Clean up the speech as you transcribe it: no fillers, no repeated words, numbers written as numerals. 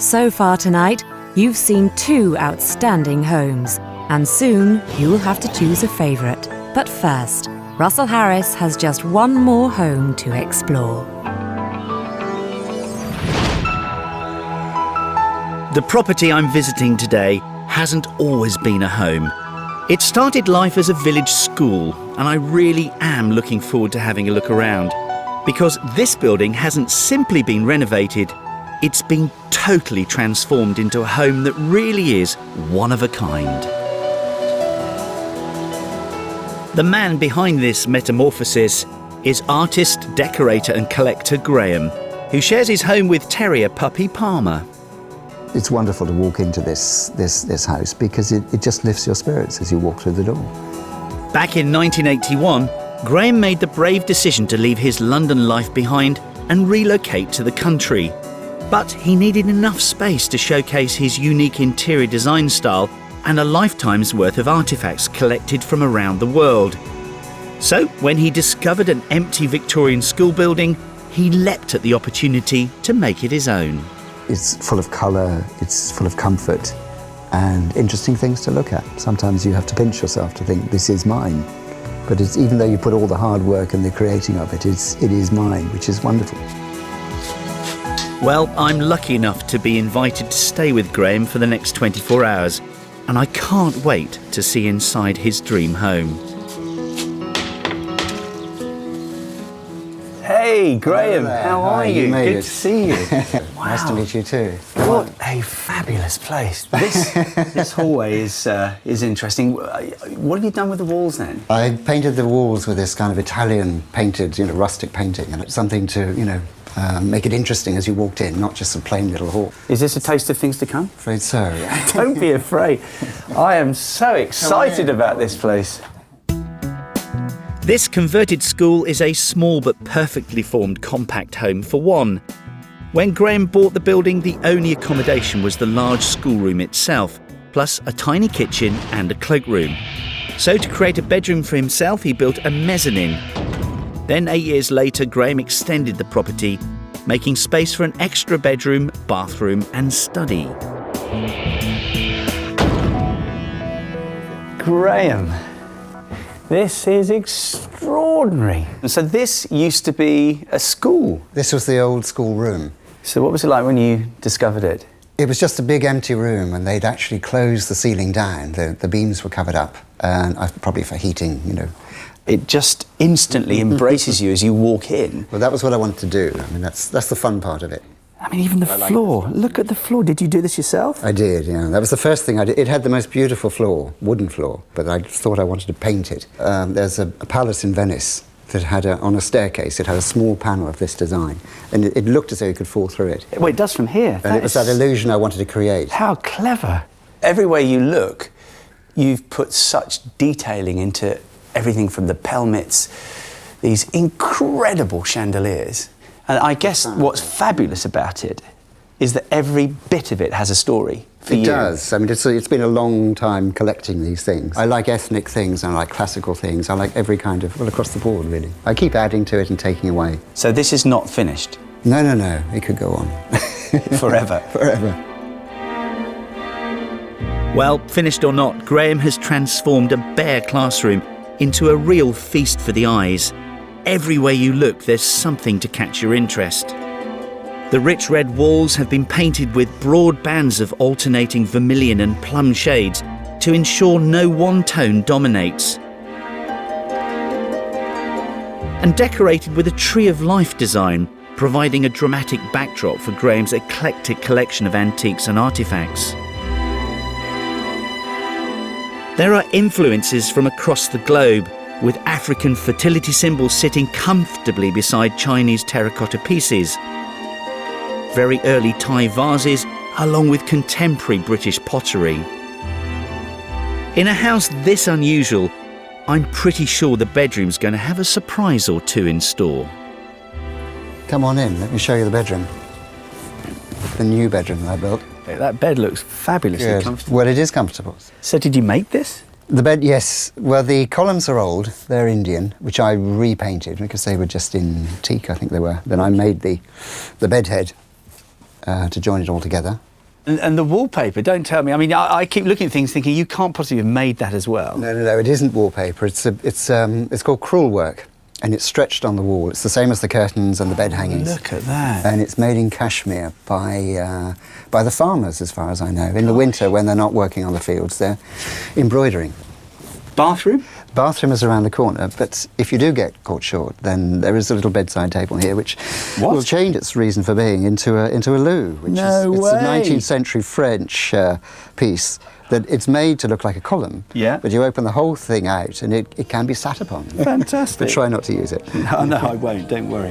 So far tonight, you've seen 2 outstanding homes, and soon you will have to choose a favourite. But first, Russell Harris has just one more home to explore. The property I'm visiting today hasn't always been a home. It started life as a village school, and I really am looking forward to having a look around. Because this building hasn't simply been renovated, it's been totally transformed into a home that really is one of a kind. The man behind this metamorphosis is artist, decorator and collector Graham, who shares his home with terrier puppy Palmer. It's wonderful to walk into this house because it just lifts your spirits as you walk through the door. Back in 1981, Graham made the brave decision to leave his London life behind and relocate to the country. But he needed enough space to showcase his unique interior design style and a lifetime's worth of artefacts collected from around the world. So, when he discovered an empty Victorian school building, he leapt at the opportunity to make it his own. It's full of colour, it's full of comfort and interesting things to look at. Sometimes you have to pinch yourself to think, this is mine. But even though you put all the hard work and the creating of it, it is mine, which is wonderful. Well, I'm lucky enough to be invited to stay with Graham for the next 24 hours, and I can't wait to see inside his dream home. Hey, Graham, how are you? You made Good it. to see you. Wow. Nice to meet you too. What a fabulous place. This hallway is interesting. What have you done with the walls then? I painted the walls with this kind of Italian painted, rustic painting, and it's something to, make it interesting as you walked in, not just a plain little hall. Is this a taste of things to come? Afraid so, yeah. Don't be afraid. I am so excited about this place. This converted school is a small but perfectly formed compact home for one. When Graham bought the building, the only accommodation was the large schoolroom itself, plus a tiny kitchen and a cloakroom. So to create a bedroom for himself, he built a mezzanine. Then 8 years later, Graham extended the property, making space for an extra bedroom, bathroom and study. Graham, this is extraordinary. And so this used to be a school. This was the old school room. So what was it like when you discovered it? It was just a big empty room, and they'd actually closed the ceiling down. The beams were covered up, and probably for heating, It just instantly embraces you as you walk in. Well, that was what I wanted to do. I mean, that's the fun part of it. I mean, even the floor. Look at the floor. Did you do this yourself? I did, yeah. That was the first thing I did. It had the most beautiful floor, wooden floor, but I thought I wanted to paint it. There's a palace in Venice that had, on a staircase, it had a small panel of this design, and it looked as though you could fall through it. Well, it does from here. And it was that illusion I wanted to create. How clever. Everywhere you look, you've put such detailing into everything from the pelmets, these incredible chandeliers. And I guess what's fabulous about it is that every bit of it has a story for you. It does. I mean, it's been a long time collecting these things. I like ethnic things, and I like classical things. I like every kind of, across the board, really. I keep adding to it and taking away. So this is not finished? No. It could go on. Forever? Forever. Well, finished or not, Graham has transformed a bare classroom into a real feast for the eyes. Everywhere you look, there's something to catch your interest. The rich red walls have been painted with broad bands of alternating vermilion and plum shades to ensure no one tone dominates. And decorated with a tree of life design, providing a dramatic backdrop for Graham's eclectic collection of antiques and artefacts. There are influences from across the globe, with African fertility symbols sitting comfortably beside Chinese terracotta pieces. Very early Thai vases, along with contemporary British pottery. In a house this unusual, I'm pretty sure the bedroom's going to have a surprise or two in store. Come on in, let me show you the bedroom. The new bedroom that I built. That bed looks fabulously comfortable. Well, it is comfortable. So did you make this? The bed, yes. Well, the columns are old. They're Indian, which I repainted because they were just in teak, I think they were. Then I made the bed head to join it all together. And the wallpaper, don't tell me. I mean, I keep looking at things thinking you can't possibly have made that as well. No, it isn't wallpaper. It's called crewel work, and it's stretched on the wall. It's the same as the curtains and the bed hangings. Look at that. And it's made in Kashmir by the farmers, as far as I know. In the winter, when they're not working on the fields, they're embroidering. Bathroom? Bathroom is around the corner, but if you do get caught short, then there is a little bedside table here, which will change its reason for being into a loo. Which No is, it's way. a 19th century French piece that it's made to look like a column. Yeah. But you open the whole thing out, and it can be sat upon. Fantastic. But try not to use it. No, I won't. Don't worry.